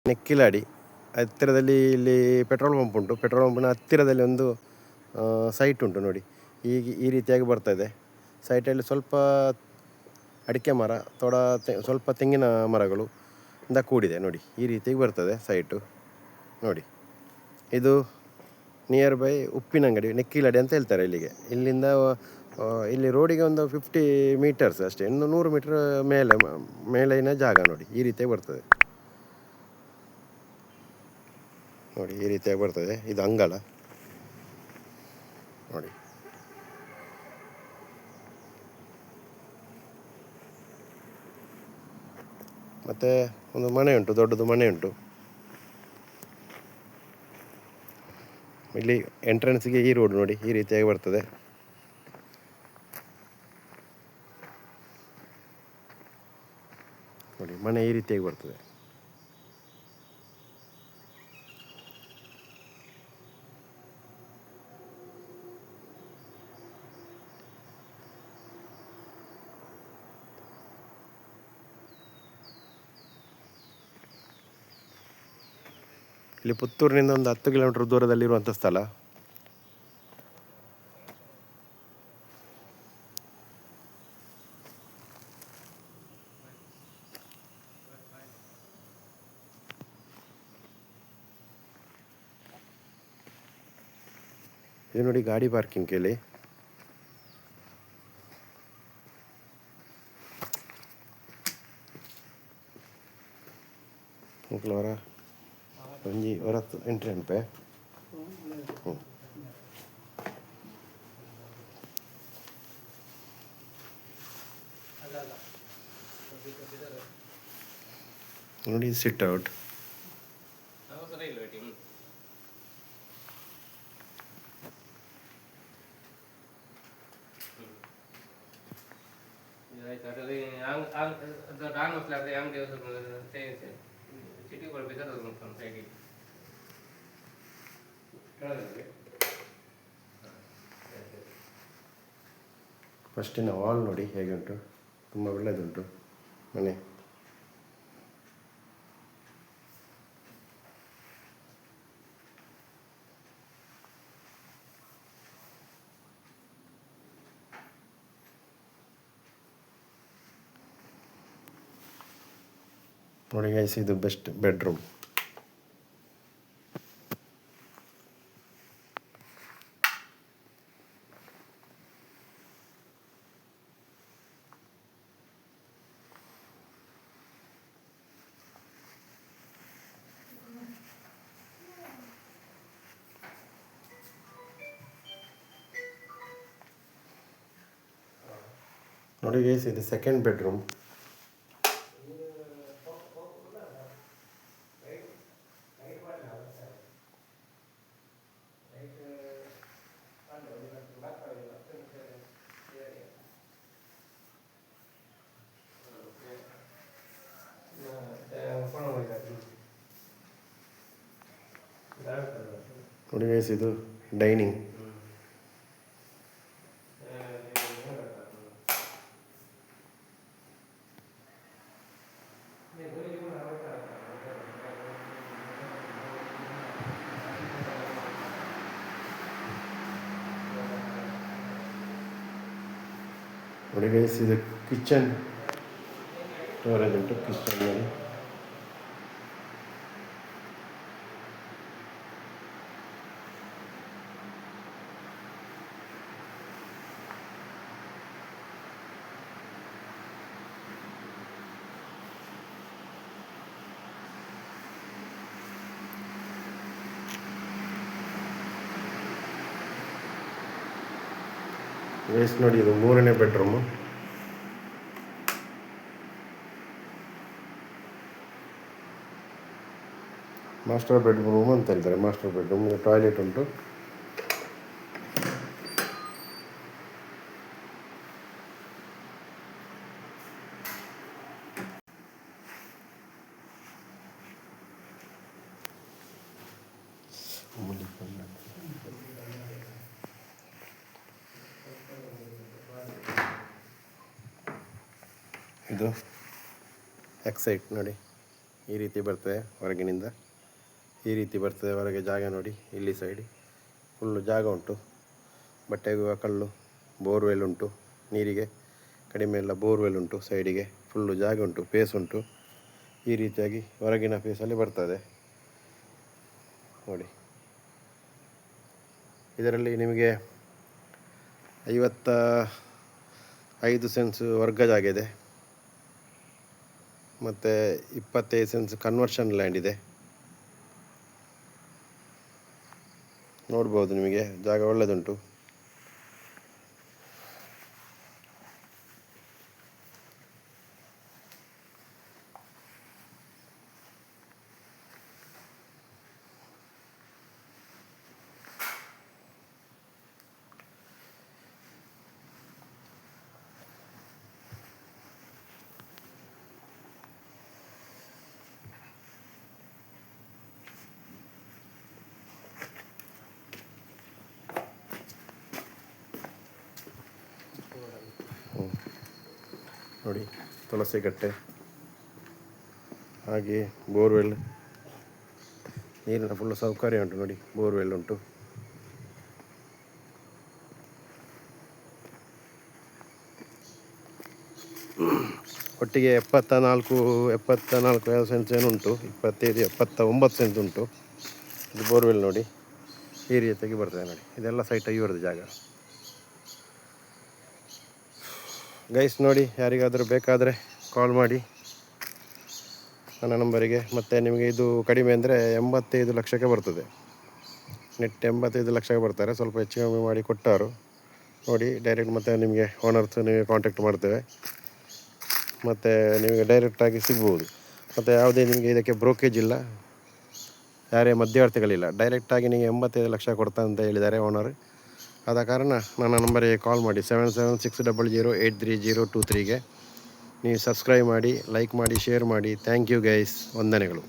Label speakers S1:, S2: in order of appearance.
S1: ನೆಕ್ಕಿಲಾಡಿ ಹತ್ತಿರದಲ್ಲಿ ಇಲ್ಲಿ petrol pump ಉಂಟು. ಪೆಟ್ರೋಲ್ ಪಂಪಿನ ಹತ್ತಿರದಲ್ಲಿ ಒಂದು ಸೈಟ್ ಉಂಟು ನೋಡಿ. ಈ ರೀತಿಯಾಗಿ ಬರ್ತದೆ. ಸೈಟಲ್ಲಿ ಸ್ವಲ್ಪ ಅಡಿಕೆ ಮರ, ಸ್ವಲ್ಪ ತೆಂಗಿನ ಮರಗಳು ಇಂದ ಕೂಡಿದೆ ನೋಡಿ. ಈ ರೀತಿಯಾಗಿ ಬರ್ತದೆ ಸೈಟು ನೋಡಿ. ಇದು ನಿಯರ್ ಬೈ ಉಪ್ಪಿನಂಗಡಿ, ನೆಕ್ಕಿಲಾಡಿ ಅಂತ ಹೇಳ್ತಾರೆ ಇಲ್ಲಿಗೆ. ಇಲ್ಲಿಂದ ಇಲ್ಲಿ ರೋಡಿಗೆ ಒಂದು 50 ಮೀಟರ್ಸ್ ಅಷ್ಟೇ, ಇನ್ನು 100 ಮೀಟರ್ ಮೇಲಿನ ಜಾಗ ನೋಡಿ. ಈ ರೀತಿಯಾಗಿ ಬರ್ತದೆ ನೋಡಿ. ಈ ರೀತಿಯಾಗಿ ಬರ್ತದೆ. ಇದು ಅಂಗಳ ನೋಡಿ. ಮತ್ತು ಒಂದು ಮನೆ ಉಂಟು, ದೊಡ್ಡದು ಮನೆ ಉಂಟು. ಇಲ್ಲಿ ಎಂಟ್ರೆನ್ಸ್ಗೆ ಈ ರೋಡ್ ನೋಡಿ. ಈ ರೀತಿಯಾಗಿ ಬರ್ತದೆ ನೋಡಿ. ಮನೆ ಈ ರೀತಿಯಾಗಿ ಬರ್ತದೆ. ಇಲ್ಲಿ ಪುತ್ತೂರಿನಿಂದ ಒಂದು 10 ಕಿಲೋಮೀಟರ್ ದೂರದಲ್ಲಿರುವಂಥ ಸ್ಥಳ. ಇದು ನೋಡಿ ಗಾಡಿ ಪಾರ್ಕಿಂಗ್ ಕೇಳಿ. ಒಂಜಿ ಹೊರತು ಎಂಟ್ರಿ ಅನ್ಪೆ. ನೋಡಿ ಸಿಟ್ ಔಟ್. ಫಸ್ಟಿನ ವಾಲ್ ನೋಡಿ ಹೇಗೆ ಉಂಟು, ತುಂಬ ಒಳ್ಳೆಯದುಂಟು ಮನೆ. ನೋಡಿ ಗೈಸ್, ಇದು ಬೆಸ್ಟ್ ಬೆಡ್ರೂಮ್. ನೋಡಿ ಗೈಸ್, ಇದು ಸೆಕೆಂಡ್ ಬೆಡ್ರೂಮ್. ನೋಡಿ ಗೈಸ್, ಇದು ಡೈನಿಂಗ್. ನೋಡಿ ಗೈಸ್, ಇದು ಕಿಚನ್ ಸ್ಟೋರೇಜ್ ಉಂಟು ಕಿಚನ್ನಲ್ಲಿ. ಗೈಸ್ ನೋಡಿ, ಇದು 3ನೇ ಬೆಡ್ರೂಮು. ಮಾಸ್ಟರ್ ಬೆಡ್ರೂಮ್ ಅಂತ ಹೇಳ್ತಾರೆ. ಮಾಸ್ಟರ್ ಬೆಡ್ರೂಮ್, ಟಾಯ್ಲೆಟ್ ಉಂಟು. ಇದು ಎಕ್ಸೈಟ್ ನೋಡಿ. ಈ ರೀತಿ ಬರ್ತದೆ ಹೊರಗಿನಿಂದ. ಈ ರೀತಿ ಬರ್ತದೆ ಹೊರಗೆ ಜಾಗ ನೋಡಿ. ಇಲ್ಲಿ ಸೈಡ್ ಫುಲ್ಲು ಜಾಗ ಉಂಟು. ಬಟ್ಟೆ ಒಗೆಯುವ ಕಲ್ಲು, ಬೋರ್ವೆಲ್ ಉಂಟು. ನೀರಿಗೆ ಕಡಿಮೆ ಎಲ್ಲ ಬೋರ್ವೆಲ್ ಉಂಟು. ಸೈಡಿಗೆ ಫುಲ್ಲು ಜಾಗ ಉಂಟು, ಫೇಸ್ ಉಂಟು. ಈ ರೀತಿಯಾಗಿ ಹೊರಗಿನ ಫೇಸಲ್ಲಿ ಬರ್ತದೆ ನೋಡಿ. ಇದರಲ್ಲಿ ನಿಮಗೆ 55 ಸೆನ್ಸ್ ವರ್ಗ ಜಾಗ ಇದೆ ಮತ್ತು 25 ಸೆನ್ಸ್ ಕನ್ವರ್ಷನ್ ಲ್ಯಾಂಡ್ ಇದೆ. ನೋಡ್ಬೋದು, ನಿಮಗೆ ಜಾಗ ಒಳ್ಳೆಯದುಂಟು. ನೋಡಿ, ತುಳಸಿ ಕಟ್ಟೆ, ಹಾಗೆ ಬೋರ್ವೆಲ್, ನೀರಿನ ಫುಲ್ಲು ಸೌಕರ್ಯ ಉಂಟು ನೋಡಿ. ಬೋರ್ವೆಲ್ ಉಂಟು. ಒಟ್ಟಿಗೆ 74 ಸೆನ್ಸ್ ಏನುಂಟು, 25, 79 ಸೆನ್ಸ್ ಉಂಟು. ಇದು ಬೋರ್ವೆಲ್ ನೋಡಿ. ಈ ರೀತಿಯಾಗಿ ಬರ್ತದೆ ನೋಡಿ. ಇದೆಲ್ಲ ಸೈಟ್ ಇವರದ್ದು ಜಾಗ. ಗೈಸ್ ನೋಡಿ, ಯಾರಿಗಾದರೂ ಬೇಕಾದರೆ ಕಾಲ್ ಮಾಡಿ ನನ್ನ ನಂಬರಿಗೆ. ಮತ್ತು ನಿಮಗೆ ಇದು ಕಡಿಮೆ ಅಂದರೆ 85 ಲಕ್ಷಕ್ಕೆ ಬರ್ತದೆ. ನೆಟ್ 85 ಲಕ್ಷಕ್ಕೆ ಬರ್ತಾರೆ. ಸ್ವಲ್ಪ ಹೆಚ್ಚು ಕಮ್ಮಿ ಮಾಡಿ ಕೊಟ್ಟರು ನೋಡಿ. ಡೈರೆಕ್ಟ್ ಮತ್ತು ನಿಮಗೆ ಓನರ್ಸ್ ನಿಮಗೆ ಕಾಂಟ್ಯಾಕ್ಟ್ ಮಾಡ್ತೇವೆ. ಮತ್ತು ನಿಮಗೆ ಡೈರೆಕ್ಟಾಗಿ ಸಿಗ್ಬೋದು. ಮತ್ತು ಯಾವುದೇ ನಿಮಗೆ ಇದಕ್ಕೆ ಬ್ರೋಕೇಜ್ ಇಲ್ಲ, ಯಾರೇ ಮಧ್ಯವರ್ತಿಗಳಿಲ್ಲ. ಡೈರೆಕ್ಟಾಗಿ ನಿಮಗೆ 85 ಲಕ್ಷ ಕೊಡ್ತಾ ಅಂತ ಹೇಳಿದ್ದಾರೆ ಓನರ್. ಆದ ಕಾರಣ ನನ್ನ ನಂಬರಿಗೆ ಕಾಲ್ ಮಾಡಿ 7760083023ಗೆ. ನೀವು ಸಬ್ಸ್ಕ್ರೈಬ್ ಮಾಡಿ, ಲೈಕ್ ಮಾಡಿ, ಶೇರ್ ಮಾಡಿ. Thank you guys. ವಂದನೆಗಳು.